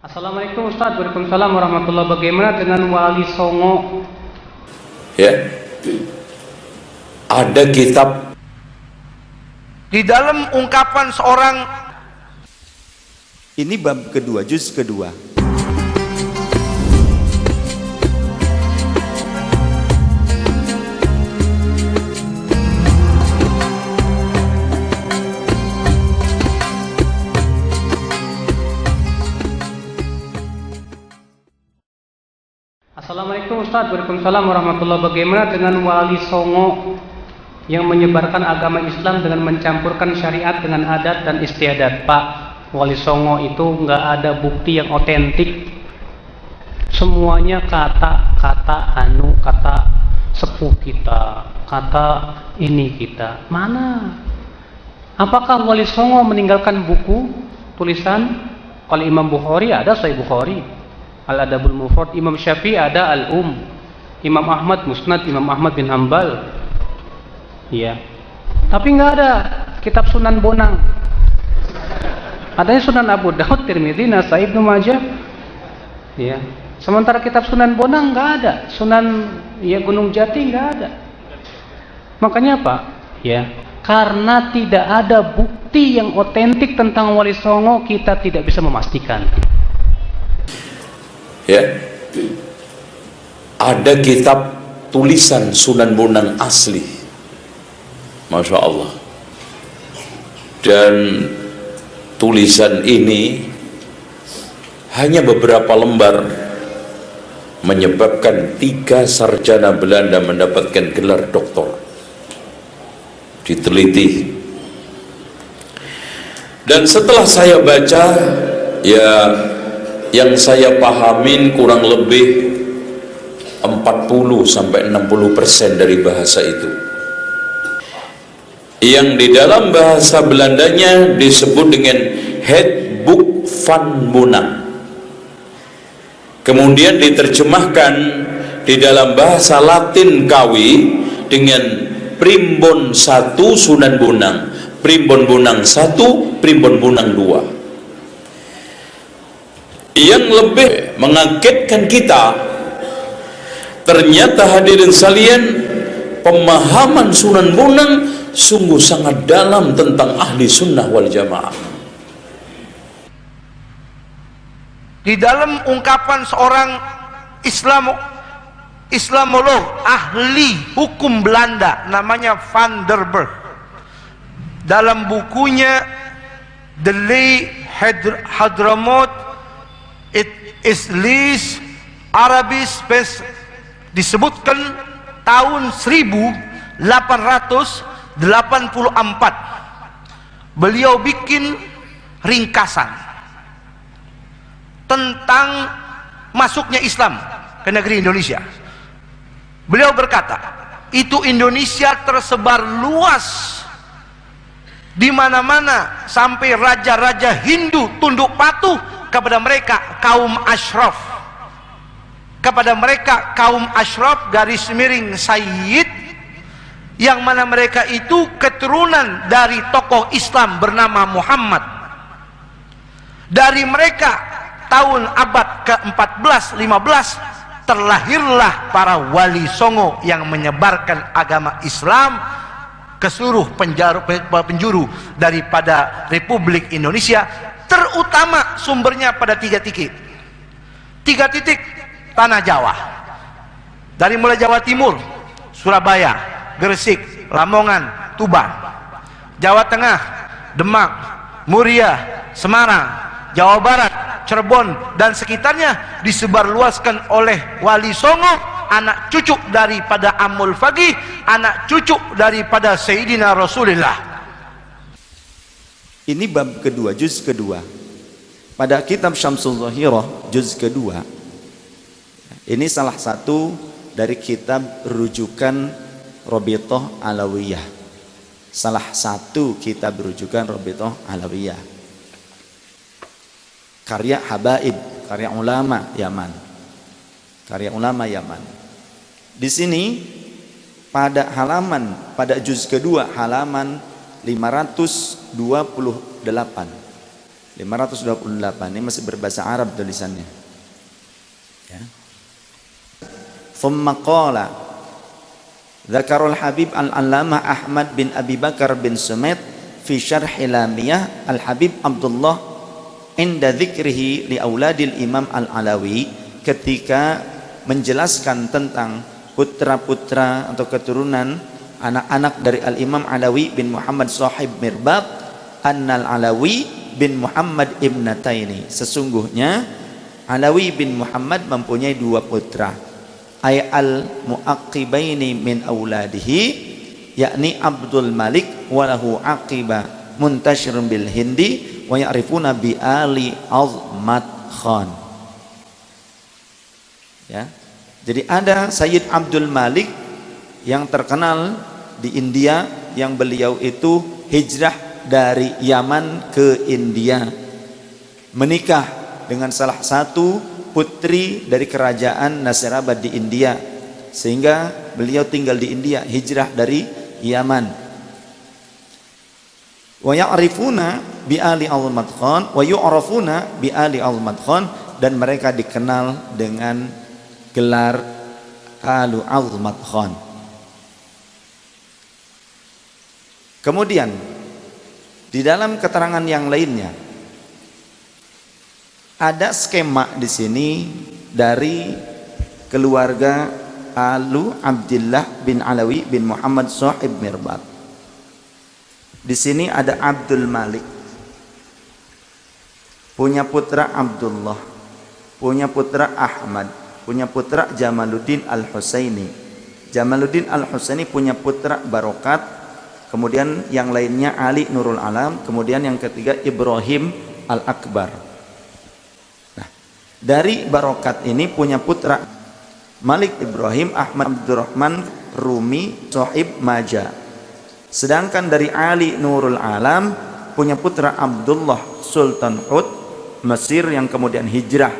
Assalamualaikum Ustaz, Waalaikumsalam warahmatullahi wabarakatuh. Bagaimana dengan Wali Songo? Ya, ada kitab Di dalam ungkapan seorang, ini bab kedua, juz kedua. Assalamualaikum Ustaz, Waalaikumsalam warahmatullahi wabarakatuh. Bagaimana dengan Wali Songo yang menyebarkan agama Islam dengan mencampurkan syariat dengan adat dan istiadat? Pak, Wali Songo itu nggak ada bukti yang otentik. Semuanya kata-kata kata sepuh kita, kata ini kita. Mana? Apakah Wali Songo meninggalkan buku tulisan? Kalau Imam Bukhari ada Sahih Bukhari, Al-Adabul Mufrad. Imam Syafi'i ada Al-Um. Imam Ahmad Musnad Imam Ahmad bin Hanbal. Iya. Tapi nggak ada kitab Sunan Bonang. Adanya Sunan Abu Daud, Tirmidzi, Nasai, Ibnu Majah. Iya. Sementara kitab Sunan Bonang nggak ada. Sunan Gunung Jati nggak ada. Makanya apa? Ya. Karena tidak ada bukti yang otentik tentang Wali Songo, kita tidak bisa memastikan. ya, ada kitab tulisan Sunan Bonang asli, Masya Allah. Dan tulisan ini hanya beberapa lembar menyebabkan 3 sarjana Belanda mendapatkan gelar doktor. Diteliti, dan setelah saya baca, ya, yang saya pahamin kurang lebih 40-60% dari bahasa itu. Yang di dalam bahasa Belandanya disebut dengan Het Boek van Bonang. Kemudian diterjemahkan di dalam bahasa Latin Kawi dengan Primbon 1 Sunan Bonang, Primbon Bonang 1, Primbon Bonang 2. Yang lebih mengagetkan kita, ternyata hadirin sekalian, pemahaman Sunan Bonang sungguh sangat dalam tentang ahli sunnah wal jamaah. di dalam ungkapan seorang Islamolog ahli hukum Belanda namanya Van der Berg, dalam bukunya The Lay Hadramaut It Islis Arabis disebutkan tahun 1884 beliau bikin ringkasan tentang masuknya Islam ke negeri Indonesia. Beliau berkata, itu Indonesia tersebar luas di mana-mana sampai raja-raja Hindu tunduk patuh kepada mereka kaum asyraf, kepada mereka kaum asyraf garis miring Sayyid, yang mana mereka itu keturunan dari tokoh Islam bernama Muhammad. Dari mereka tahun abad ke-14-15 terlahirlah para Wali Songo yang menyebarkan agama Islam ke seluruh penjuru daripada Republik Indonesia, terutama sumbernya pada 3 titik. 3 titik tanah Jawa, dari mulai Jawa Timur, Surabaya, Gresik, Lamongan, Tuban, Jawa Tengah, Demak, Muria, Semarang, Jawa Barat, Cirebon dan sekitarnya disebarluaskan oleh Wali Songo, anak cucu daripada Amul Faqih, anak cucu daripada Sayyidina Rasulullah. Ini bab kedua, juz kedua. Pada kitab Syamsul Zahirah, juz kedua, ini salah satu dari kitab rujukan Rabithah Alawiyah. Salah satu kitab rujukan Rabithah Alawiyah. Karya Habaib, karya ulama Yaman. Karya ulama Yaman. Di sini pada juz kedua halaman 528. 528 ini masih berbahasa Arab tulisannya. Ya. Thumma qala Dzakarul Habib Al-Allamah Ahmad bin Abi Bakar bin Sumaid fi syarh Lamiyah Al-Habib Abdullah inda dzikrihi li auladil Imam Al-Alawi, ketika menjelaskan tentang putra-putra atau keturunan anak-anak dari Al-Imam Alawi bin Muhammad Sahib Mirbab, annal Alawi bin Muhammad ibnataini, sesungguhnya Alawi bin Muhammad mempunyai dua putra, ay al muaqibaini min auladihi, yakni Abdul Malik walahu aqiba muntashirun bil Hindi wa ya'rifuna bi Ali Azmat Khan. Ya. Jadi ada Sayyid Abdul Malik yang terkenal di India, yang beliau itu hijrah dari Yaman ke India, menikah dengan salah satu putri dari kerajaan Nasirabad di India, sehingga beliau tinggal di India, hijrah dari Yaman. Wa ya'rifuna bi Ali Azmat Khan wa yu'rafuna bi Ali Azmat Khan, dan mereka dikenal dengan gelar Alu Azmat Khan. Kemudian di dalam keterangan yang lainnya ada skema di sini dari keluarga Alu Abdullah bin Alawi bin Muhammad Sahib Mirbab. Di sini ada Abdul Malik, punya putra Abdullah, punya putra Ahmad, punya putra Jamaluddin Al-Husaini. Jamaluddin Al-Husaini punya putra Barokat, kemudian yang lainnya Ali Nurul Alam, kemudian yang ketiga Ibrahim Al-Akbar. Nah, dari Barokat ini punya putra Malik Ibrahim Ahmad Abdurrahman Rumi Sohib Maja. Sedangkan dari Ali Nurul Alam punya putra Abdullah Sultan Hud Mesir, yang kemudian hijrah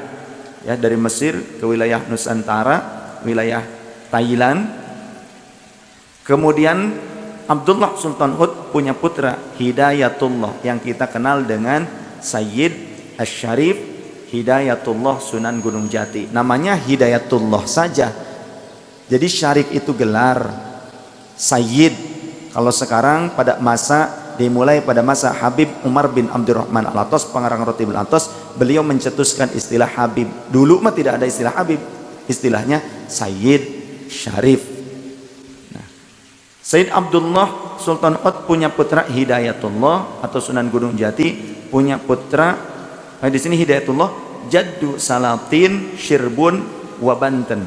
ya dari Mesir ke wilayah Nusantara, wilayah Thailand. Kemudian Abdullah Sultan Hud punya putra Hidayatullah, yang kita kenal dengan Sayyid Asy-Syarif Hidayatullah Sunan Gunung Jati. Namanya Hidayatullah saja. Jadi Syarif itu gelar, Sayyid kalau sekarang pada masa dimulai pada masa Habib Umar bin Abdurrahman Al-Atas, pengarang Rotibul Atas, beliau mencetuskan istilah Habib. Dulu mah tidak ada istilah Habib, istilahnya Sayyid Syarif. Nah, Sayyid Abdullah Sultan Hud punya putra Hidayatullah atau Sunan Gunung Jati, punya putra di sini Hidayatullah Jaddu Salatin Syirbun wa Banten,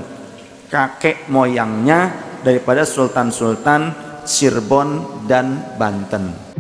kakek moyangnya daripada sultan-sultan Cirebon dan Banten.